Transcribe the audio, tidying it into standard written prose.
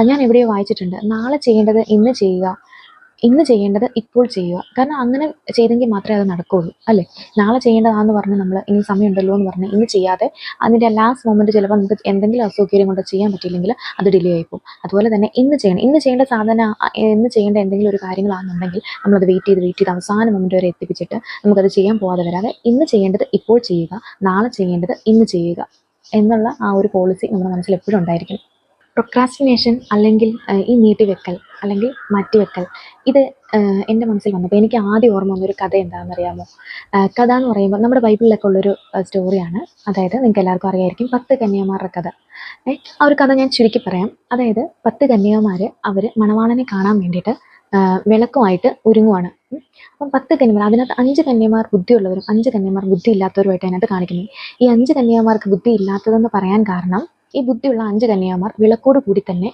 ഞാൻ എവിടെയോ വായിച്ചിട്ടുണ്ട്, നാളെ ചെയ്യേണ്ടത് ഇന്ന് ചെയ്യുക, ഇന്ന് ചെയ്യേണ്ടത് ഇപ്പോൾ ചെയ്യുക. കാരണം അങ്ങനെ ചെയ്തെങ്കിൽ മാത്രമേ അത് നടക്കുകയുള്ളൂ, അല്ലേ? നാളെ ചെയ്യേണ്ടതാന്ന് പറഞ്ഞ് നമ്മൾ ഇനി സമയമുണ്ടല്ലോ എന്ന് പറഞ്ഞ് ഇന്ന് ചെയ്യാതെ അതിൻ്റെ ലാസ്റ്റ് മൊമെന്റ് ചിലപ്പോൾ നമുക്ക് എന്തെങ്കിലും അസൗകര്യം കൊണ്ട് ചെയ്യാൻ പറ്റിയില്ലെങ്കിൽ അത് ഡിലേ ആയിപ്പോകും. അതുപോലെ തന്നെ ഇന്ന് ചെയ്യണം, ഇന്ന് ചെയ്യേണ്ട സാധനം, ഇന്ന് ചെയ്യേണ്ട എന്തെങ്കിലും ഒരു കാര്യങ്ങളാണെന്നുണ്ടെങ്കിൽ നമ്മളത് വെയിറ്റ് ചെയ്ത് അവസാന മൊമെന്റ് വരെ എത്തിപ്പിച്ചിട്ട് നമുക്കത് ചെയ്യാൻ പോകാതെ വരാതെ ഇന്ന് ചെയ്യേണ്ടത് ഇപ്പോൾ ചെയ്യുക, നാളെ ചെയ്യേണ്ടത് ഇന്ന് ചെയ്യുക എന്നുള്ള ആ ഒരു പോളിസി നമ്മുടെ മനസ്സിൽ എപ്പോഴും ഉണ്ടായിരിക്കും. പ്രൊക്രാസ്റ്റിനേഷൻ അല്ലെങ്കിൽ ഈ നീട്ടിവെക്കൽ അല്ലെങ്കിൽ മാറ്റിവെക്കൽ, ഇത് എൻ്റെ മനസ്സിൽ വന്നപ്പോൾ എനിക്ക് ആദ്യം ഓർമ്മ വന്നൊരു കഥ എന്താണെന്നറിയാമോ? കഥ എന്ന് പറയുമ്പോൾ നമ്മുടെ ബൈബിളിലൊക്കെ ഉള്ളൊരു സ്റ്റോറിയാണ്. അതായത് നിങ്ങൾക്ക് എല്ലാവർക്കും അറിയായിരിക്കും, 10 കന്യാമാരുടെ കഥ. ആ ഒരു കഥ ഞാൻ ചുരുക്കി പറയാം. അതായത് 10 കന്യകമാർ അവർ മണവാളനെ കാണാൻ വേണ്ടിയിട്ട് വിളക്കുമായിട്ട് ഒരുങ്ങുവാണ്. അപ്പം 10 കന്യമാർ, അതിനകത്ത് 5 കന്യമാർ ബുദ്ധിയുള്ളവരും 5 കന്യമാർ ബുദ്ധി ഇല്ലാത്തവരുമായിട്ട് അതിനകത്ത് കാണിക്കുന്നത്. ഈ 5 കന്യകമാർക്ക് ബുദ്ധി ഇല്ലാത്തതെന്ന് പറയാൻ കാരണം, ഈ ബുദ്ധിയുള്ള 5 കന്യകമാർ വിളക്കോട് കൂടി തന്നെ